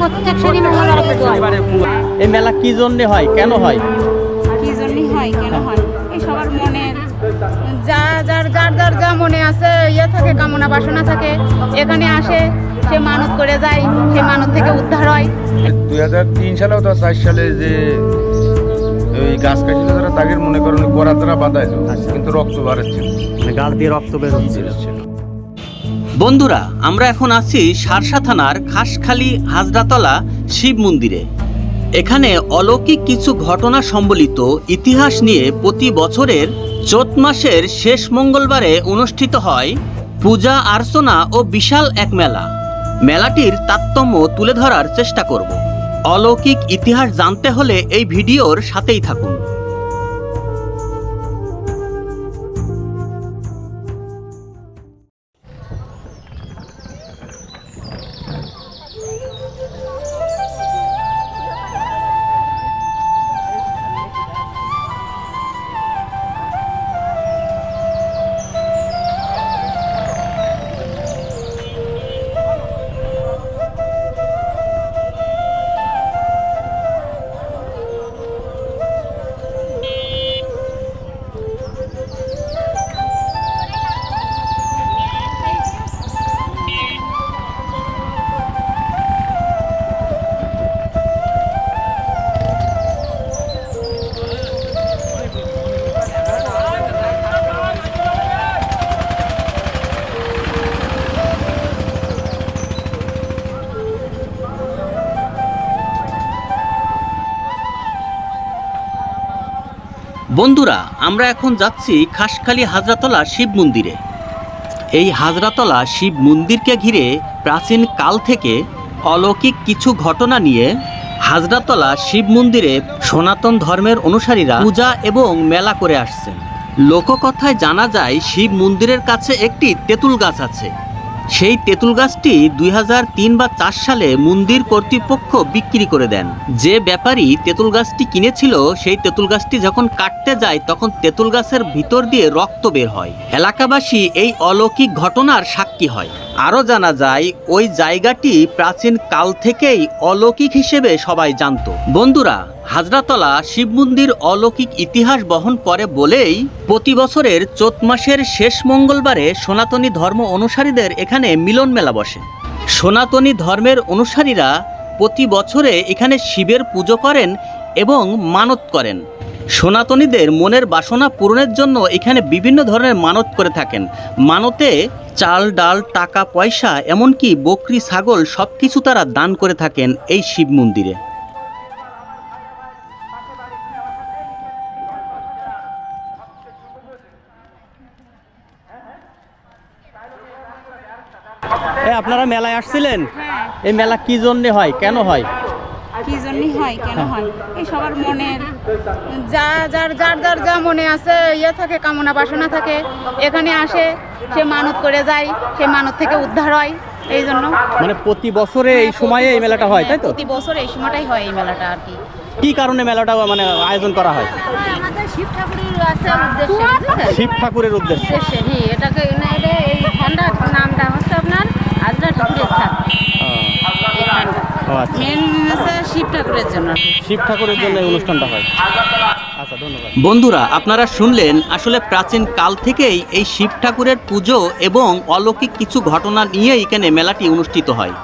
প্রত্যেক শনি মঙ্গলবার পুজো হয়। এই মেলা কি জন্য হয়, কেন হয়? কি জন্যই হয়, কেন হয়? এই সবার মনের যা যার যার যার যা মনে আছে ইয়ে থাকে, কামনা বাসনা থাকে, এখানে আসে, সে মানত করে যায়, সে মানত থেকে উদ্ধার হয়। 2003 সালে অথবা 4 সালে যে ওই গাছ কাটিল তারা তাদের মনে করেন গোড়া তারা বাঁধাইলো, কিন্তু রক্ত বাড়াচ্ছিল, মানে গাল দিয়ে রক্ত বের হচ্ছিল। বন্ধুরা, আমরা এখন আছি শার্শা থানার খাসখালী হাজরাতলা শিব মন্দিরে। এখানে অলৌকিক কিছু ঘটনা সম্বলিত ইতিহাস নিয়ে প্রতি বছরের চৈত মাসের শেষ মঙ্গলবারে অনুষ্ঠিত হয় পূজা অর্চনা ও বিশাল এক মেলা। মেলাটির তারতম্য তুলে ধরার চেষ্টা করব। অলৌকিক ইতিহাস জানতে হলে এই ভিডিওর সাথেই থাকুন। বন্ধুরা, আমরা এখন যাচ্ছি খাসখালী হাজরাতলা শিব মন্দিরে। এই হাজরাতলা শিব মন্দিরকে ঘিরে প্রাচীন কাল থেকে অলৌকিক কিছু ঘটনা নিয়ে হাজরাতলা শিব মন্দিরে সনাতন ধর্মের অনুসারীরা পূজা এবং মেলা করে আসছেন। লোককথায় জানা যায় শিব মন্দিরের কাছে একটি তেঁতুল গাছ আছে। সেই তেঁতুল গাছটি 2003 বা 4 সালে মন্দির কর্তৃপক্ষ বিক্রি করে দেন। যে ব্যাপারী তেঁতুল গাছটি কিনেছিল, সেই তেঁতুল গাছটি যখন কাটতে যায় তখন তেঁতুল গাছের ভিতর দিয়ে রক্ত বের হয়। এলাকাবাসী এই অলৌকিক ঘটনার সাক্ষী হয়। আরও জানা যায় ওই জায়গাটি প্রাচীন কাল থেকেই অলৌকিক হিসেবে সবাই জানত। বন্ধুরা, হাজরাতলা শিব মন্দির অলৌকিক ইতিহাস বহন করে বলেই প্রতি বছরের চৈত মাসের শেষ মঙ্গলবারে সনাতনী ধর্ম অনুসারীদের এখানে মিলন মেলা বসে। সনাতনী ধর্মের অনুসারীরা প্রতি বছরে এখানে শিবের পুজো করেন এবং মানত করেন। সনাতনীদের মনের বাসনা পূরণের জন্য এখানে বিভিন্ন ধরনের মানত করে থাকেন। মানতে চাল ডাল টাকা পয়সা এমনকি বকরি ছাগল সব কিছু তারা দান করে থাকেন এই শিব মন্দিরে। আপনারা মেলায় আসছিলেন? হ্যাঁ। এই মেলা কি জন্য হয়, কেন হয়? কি জন্যই হয়, কেন হয়? এই সবার মনের যা যার যার যার যা মনে আছে ইয়ে থাকে, কামনা বাসনা থাকে, এখানে আসে, সে মানত করে যায়, সে মানত থেকে উদ্ধার হয়। এই জন্য মানে প্রতি বছরে এই সময়ে এই মেলাটা হয়, তাই তো? প্রতি বছর এই সময়টাই হয় এই মেলাটা আর কি। কি কারণে মেলাটা মানে আয়োজন করা হয়? আমাদের শিব ঠাকুরের আছে উদ্দেশ্যে, শিব ঠাকুরের উদ্দেশ্যে। এটাকে এই ঠান্ডার নামটা হচ্ছে আপনার হাজরা ঠাকুরের থাক। ও আচ্ছা, মেন আছে শিব ঠাকুরের জন্য। শিব ঠাকুরের জন্য এই অনুষ্ঠানটা হয়। আচ্ছা, ধন্যবাদ। বন্ধুরা, আপনারা শুনলেন আসলে প্রাচীন কাল থেকেই এই শিব ঠাকুরের পুজো এবং অলৌকিক কিছু ঘটনা নিয়ে এখানে মেলাটি অনুষ্ঠিত হয়।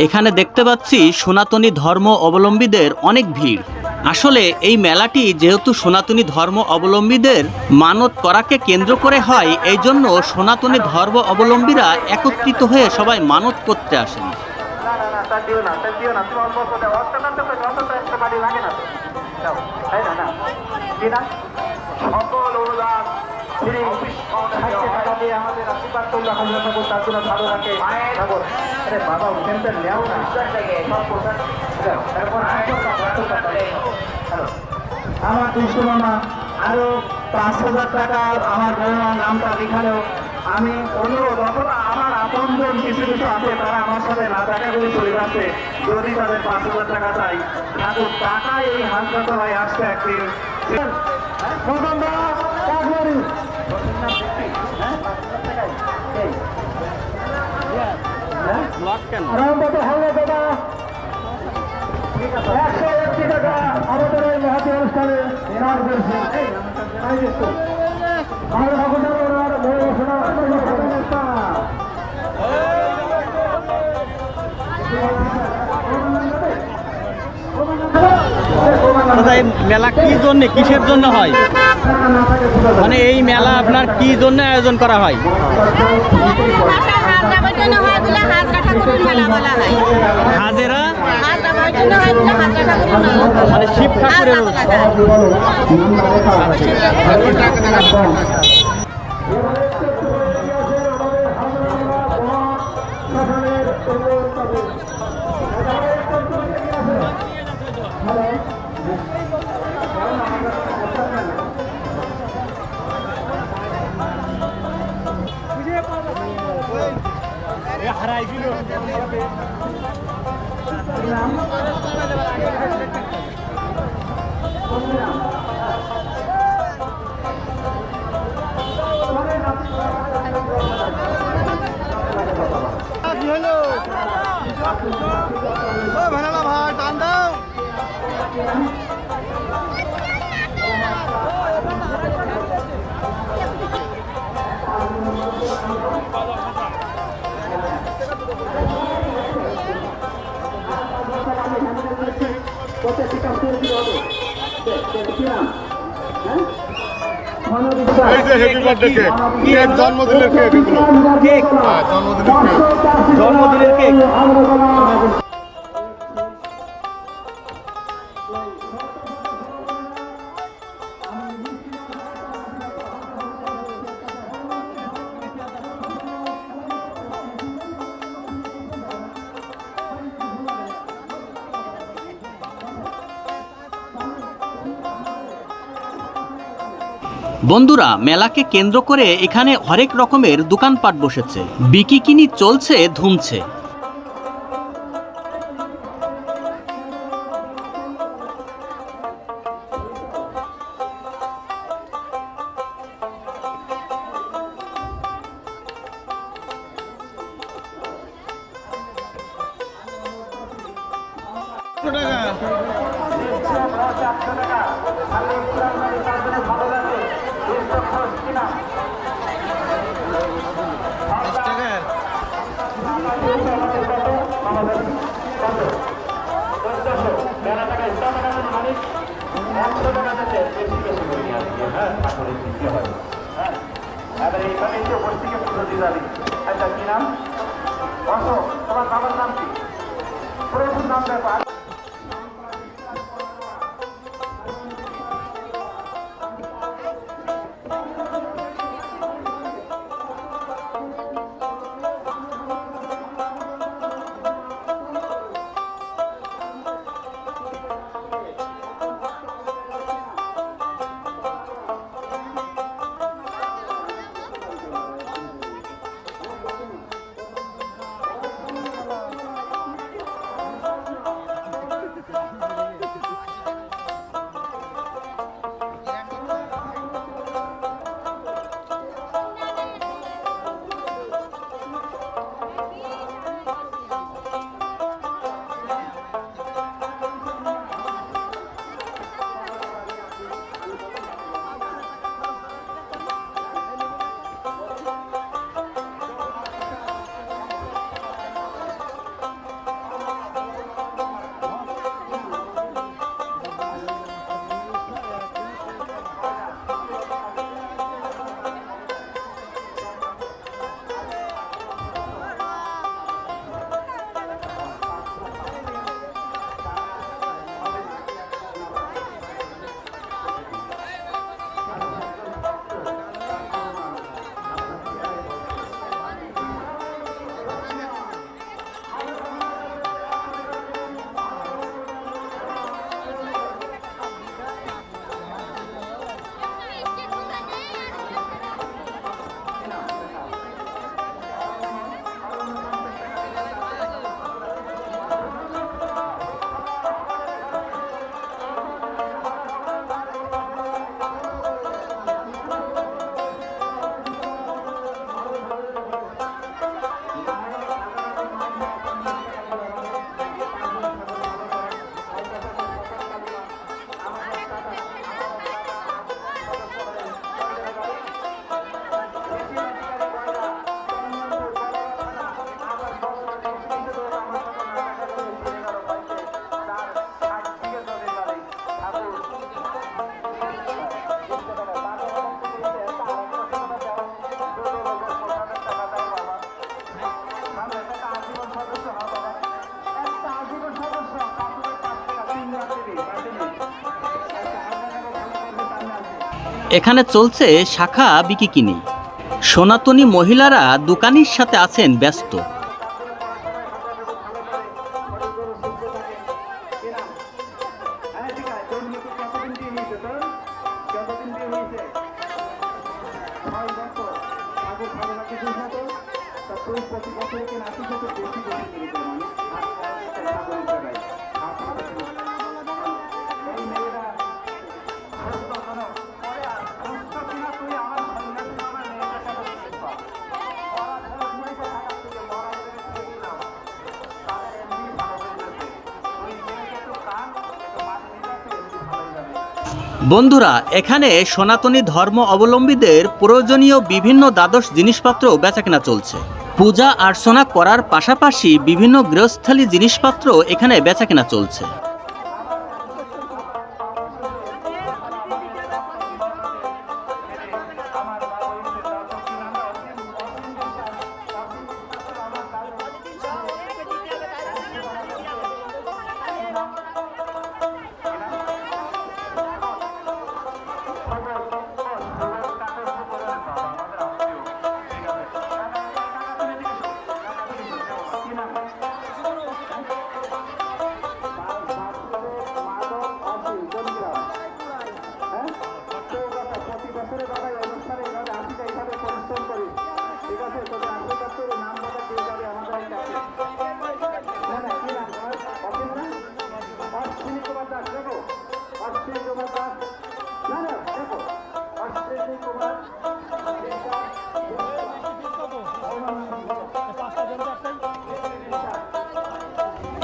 এখানে দেখতে পাচ্ছি সনাতনী ধর্ম অবলম্বীদের অনেক ভিড়। আসলে এই মেলাটি যেহেতু সনাতনী ধর্ম অবলম্বীদের মানত করাকে কেন্দ্র করে হয়, এই জন্য সনাতনী ধর্ম অবলম্বীরা একত্রিত হয়ে সবাই মানত করতে আসেন। সকল অনুদান তিনি 60 টাকা দিয়ে আমাদের আশীর্বাদ করল হাজরা ঠাকুর তার জন্য ভালো রাখে ঠাকুর আরে বাবা ওখানটা নেও না সব পোশাক তারপর হ্যালো আমার দুষ্ট মামা আরো 5,000 টাকা আমার বৌমার নামটা লিখালো আমি অনুরোধ অথবা আমার আপনজন কিছু কিছু আছে তারা আমার সাথে না টাকা করে চলে যাচ্ছে যদি তাদের 5,000 টাকা চাই ঠাকুর টাকা এই হাসপাতালে আসছে একদিন আমাদের এই মহাতি অনুষ্ঠানে নাম করেছে দাদা এই মেলা কি জন্য কিসের জন্য হয় মানে এই মেলা আপনার কি জন্য আয়োজন করা হয় হাজেরা মানে শিব ঠাকুরের হারাই দিল ভাই টান দাও এই যে হ্যাপি বার্থডে কেক কেক জন্মদিনের কেক এগুলো কেক জন্মদিনের কেক জন্মদিনের কেক বন্ধুরা মেলাকে কেন্দ্র করে এখানে হরেক রকমের দোকানপাট বসেছে বিকিকিনি চলছে ধুমছে আচ্ছা কি নাম তোমার বাবার নাম কি প্রভুর নাম ব্যাপার এখানে চলছে শাখা বিকিকিনি। সনাতনী মহিলারা দোকানির সাথে আছেন ব্যস্ত। বন্ধুরা, এখানে সনাতনী ধর্ম অবলম্বীদের প্রয়োজনীয় বিভিন্ন দ্বাদশ জিনিসপত্র বেচাকেনা চলছে। পূজা অর্চনা করার পাশাপাশি বিভিন্ন গৃহস্থালী জিনিসপত্র এখানে বেচাকেনা চলছে।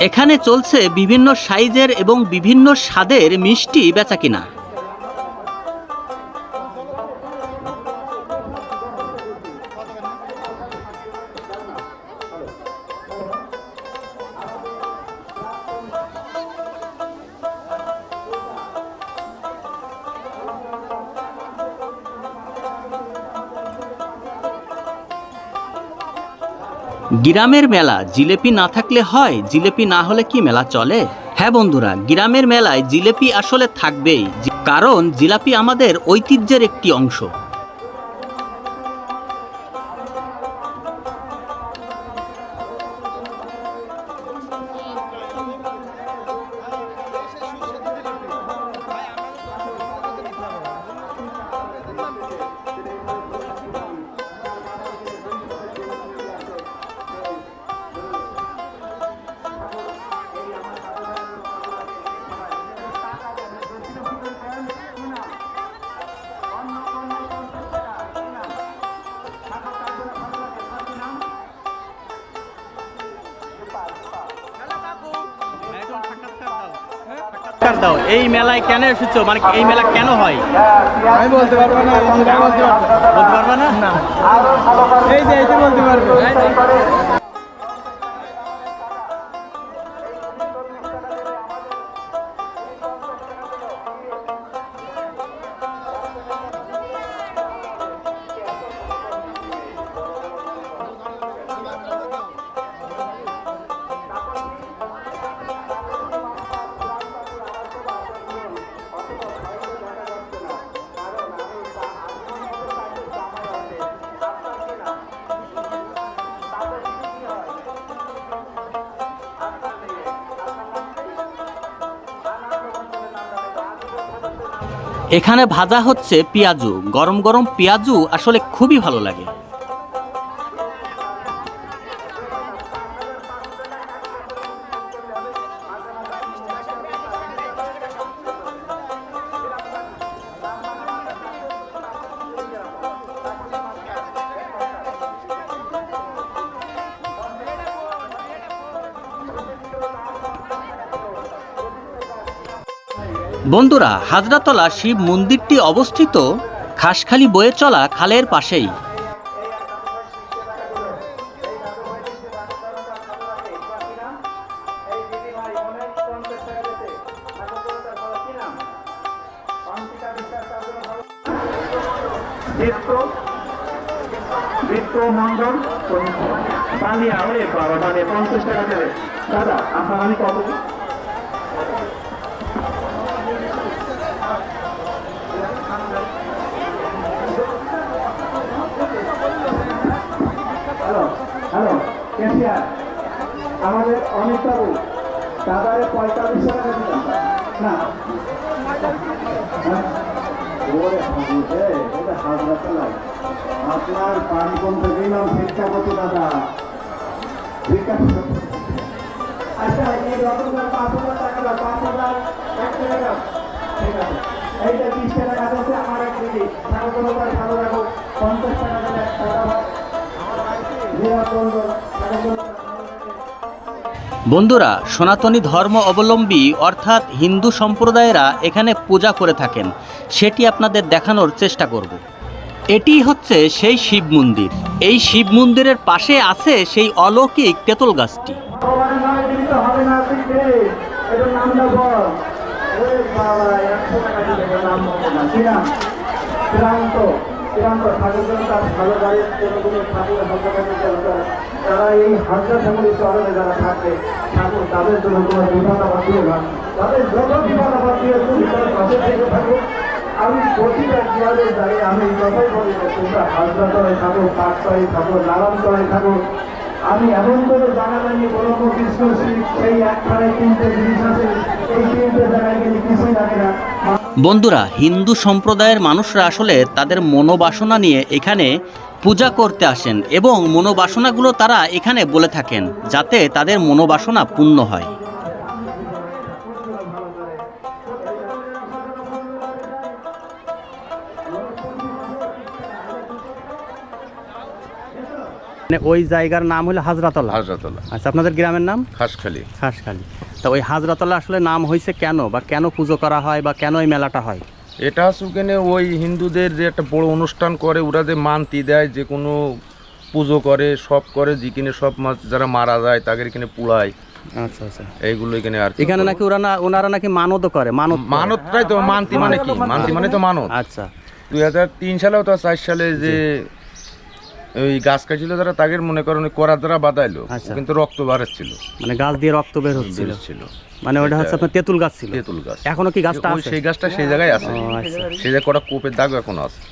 এখানে চলছে বিভিন্ন সাইজের এবং বিভিন্ন স্বাদের মিষ্টি বেচাকেনা। গ্রামের মেলা জিলেপি না থাকলে হয়? জিলেপি না হলে কি মেলা চলে? হ্যাঁ বন্ধুরা, গ্রামের মেলায় জিলেপি আসলে থাকবেই, কারণ জিলাপি আমাদের ঐতিহ্যের একটি অংশ। দাও, এই মেলায় কেন এসেছো, মানে এই মেলা কেন হয়? আমি বলতে পারবো না, বলতে পারবা না? এই যে এটা বলতে পারবো। এখানে ভাজা হচ্ছে পেঁয়াজু। গরম গরম পেঁয়াজু আসলে খুবই ভালো লাগে। বন্ধুরা, হাজরাতলা শিব মন্দিরটি অবস্থিত খাসখালি বয়ে চলা খালের পাশেই। মন্ডল বালিয়া হয়ে বাবা মানে 50 টাকা দেবে দাদা। আপনার আমি কত ক্যাশিয়ার আমাদের অনেক বাবু দাদারে 4500 টাকা দিলাম না ওরে ভাবুতে এটা হাজার লাই আপনার পানি কমতে দিলাম ভিক্ষা করতে দাদা ভিক্ষা আচ্ছা এই রকমের 5000 টাকা দাও 5000 এক টাকা ঠিক আছে এইটা 20 টাকা আছে আমার এক দিদি টাকা কোনো ভালো রাখো 50 টাকা দিলে টাকা বন্ধুরা, সনাতনী ধর্ম অবলম্বী অর্থাৎ হিন্দু সম্প্রদায়েরা এখানে পূজা করে থাকেন, সেটি আপনাদের দেখানোর চেষ্টা করব। এটি হচ্ছে সেই শিব মন্দির। এই শিব মন্দিরের পাশে আছে সেই অলৌকিক তেঁতুল গাছটি। তারা এই হাজার ফ্যামিলি শহরে যারা থাকে ঠাকুর তাদের জন্য কোনো বিপদ আপদ দিও না, তাদের যত বিপদ আপদ দিয়ে তুমি তার পাশে থেকে থাকো। আমি প্রতিটা জিয়ারে যাই আমি কথাই বলি যে তোমরা হাজরা তলায় থাকো, পাটতলায় থাকো, নারায়ণ তলায় থাকো। আমি এমন করে জানা জানি ব্রহ্ম কৃষ্ণ শিব সেই একখানে 3টে জিনিস আছে, এই 3টে জায়গায় গেলে কিছুই লাগে না। বন্ধুরা, হিন্দু সম্প্রদায়ের মানুষরা আসলে তাদের মনোবাসনা নিয়ে এখানে পূজা করতে আসেন এবং মনোবাসনাগুলো তারা এখানে বলে থাকেন যাতে তাদের মনোবাসনা পূর্ণ হয়। মানে ওই জায়গার নাম হলো হাজরাতলা। হাজরাতলা। আচ্ছা, আপনাদের গ্রামের নাম? খাসখালি। খাসখালি। তা ওই হাজরাতলা আসলে নাম হয়েছে কেন, বা কেন পুজো করা হয়, বা কেন এই মেলাটা হয়? এটা সুকেনে ওই হিন্দুদের যে একটা বড় অনুষ্ঠান করে, ওরা যে মানতি দেয়, যে কোনো পুজো করে, সব করে, যেখানে সব যারা মারা যায় তাদের এখানে পুড়ায়। আচ্ছা আচ্ছা, এইগুলো এখানে আর এখানে নাকি ওনারা নাকি মানতও করে। মানতটাই তো মানতি মানে কি? মানতি মানে তো মানত। আচ্ছা, 2003 সালে অথবা 4 সালে যে ওই গাছ কাটছিল তারা, তাদের মনে করেন করা দ্বারা বাদাইলো, আচ্ছা। কিন্তু রক্ত বাড়াচ্ছিল, মানে গাছ দিয়ে রক্ত বের হচ্ছিল। মানে ওটা হচ্ছে আপনার তেঁতুল গাছ ছিল। তেঁতুল গাছ। এখনো কি গাছটা আছে? সেই গাছটা সেই জায়গায় আছে। ও আচ্ছা, সেই জায়গায় কটা কোপের দাগ এখনো আছে। ও,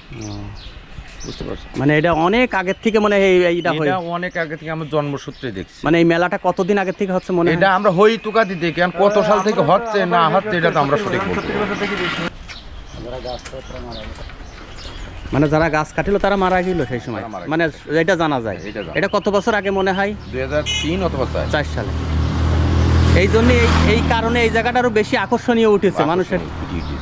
বুঝতে পারছেন? মানে এটা অনেক আগের থেকে মনে হয় এইটা হয়। এটা অনেক আগে থেকে আমার জন্মসূত্রে দেখছি। মানে এই মেলাটা কতদিন আগে থেকে হচ্ছে মনে হয়? এটা আমরা হই তুকা দিতে, কেন কত সাল থেকে হচ্ছে না হচ্ছে এটা তো আমরা সঠিক বলতে পারবো না। মানে যারা গাছ কাটিলো তারা মারা গেল সেই সময়, তারা মারা গেল। মানে এটা জানা যায়। এটা জানা এটা কত বছর আগে মনে হয়? 2003 অথবা 4 4 সালে। এই জন্য এই কারণে এই জায়গাটা আরো বেশি আকর্ষণীয় উঠেছে মানুষের। জি জি।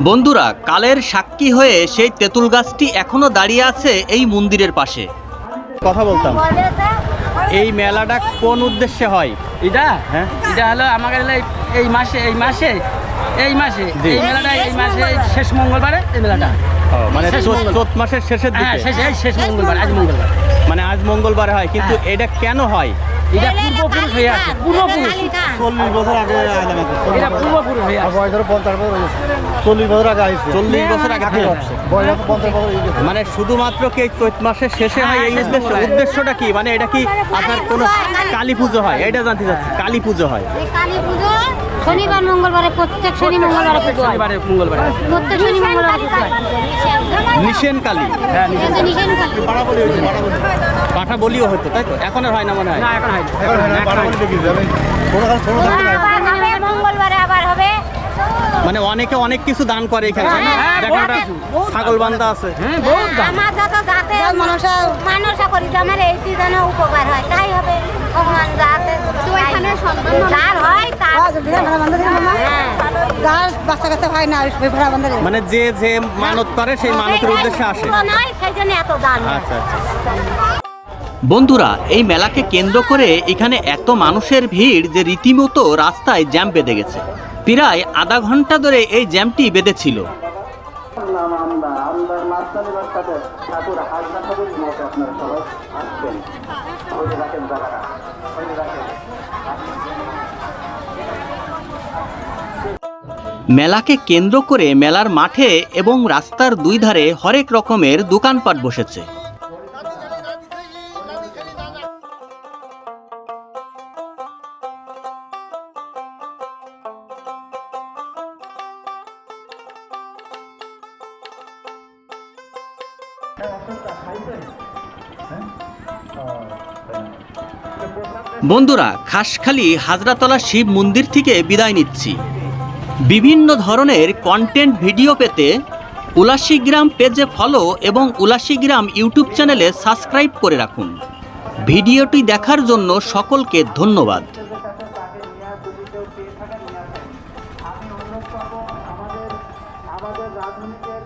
বন্ধুরা, কালের সাক্ষী হয়ে সেই তেঁতুল গাছটি এখনো দাঁড়িয়ে আছে এই মন্দিরের পাশে। কথা বলতাম, এই মেলাটা কোন উদ্দেশ্যে হয়? এটা হ্যাঁ, এটা হলো আমাদের এই মাসে এই জি। মেলাটা এই মাসে শেষ মঙ্গলবারে এই মেলাটা। মানে শেষ মঙ্গলবার। চৈত মাসের শেষের হ্যাঁ, দিকে। শেষ মঙ্গলবার, আজ মঙ্গলবার। মানে আজ মঙ্গলবার হয়, কিন্তু এটা কেন হয়? এটা পূর্বপুরুষ হয়ে আছে, পূর্বপুরুষ। 40 বছর আগে এটা পূর্বপুরুষ হয়ে আছে। 40 বছর আগে আইছে। 40 বছর আগে থেকে হচ্ছে। মানে শুধুমাত্র কি এই চৈত মাসের শেষে হয় এই উদ্দেশ্যটা কি? মানে এটা কি আপনার কোনো কালী পুজো হয়? এটা জানতে চাচ্ছি। কালী পুজো হয়? এই কালী পুজো শনিবার মঙ্গলবারে, প্রত্যেক শনি মঙ্গলবারে পুজো হয়। শনিবারে মঙ্গলবারে। প্রত্যেক শনি মঙ্গলবারে পুজো হয়। নিশেন কালী। হ্যাঁ, এই যে নিশেন কালী। পাঠা বলিও হতো, তাই তো? এখন আর হয় না মনে হয়। না, এখন হয় না। আবার হবে মঙ্গলবারে, আবার হবে। মানে অনেকে অনেক কিছু দান করে এখানে, তাই না? হ্যাঁ, দেখেন বহুত একটা কিছু। ছাগল বান্ধা আছে। হ্যাঁ, বহুত দাম। আমার যত যাতে মানসা করি যে আমার এইটি যেন উপকার হয়, তাই হবে। ভগবান যাতে যার হয় তার মানে যে যে মানত করে সেই মানতের উদ্দেশ্যে আসে। নয়, সেই জন্য এত দান হয়। আচ্ছা আচ্ছা। বন্ধুরা, এই মেলাকে কেন্দ্র করে এখানে এত মানুষের ভিড় যে রীতিমতো রাস্তায় জ্যাম বেঁধে গেছে। প্রায় আধা ঘন্টা ধরে এই জ্যামটি বেঁধেছিল। নাম আমদার মাস্টারি বাচ্চাদের ঠাকুর হাজরা ঠাকুর মতো আপনারা সবাই আসবেন। ওই যে রাখেন জায়গাটা, ওই যে রাখেন। মেলাকে কেন্দ্র করে মেলার মাঠে এবং রাস্তার দুই ধারে হরেক রকমের দোকানপাট বসেছে। বন্ধুরা, খাসখালি হাজরাতলা শিব মন্দির থেকে বিদায় নিচ্ছি। বিভিন্ন ধরনের কন্টেন্ট ভিডিও পেতে উলাসী গ্রাম পেজে ফলো এবং উলাসী গ্রাম ইউটিউব চ্যানেলে সাবস্ক্রাইব করে রাখুন। ভিডিওটি দেখার জন্য সকলকে ধন্যবাদ। আমি অনুরোধ করবো আমাদের রাজনীতির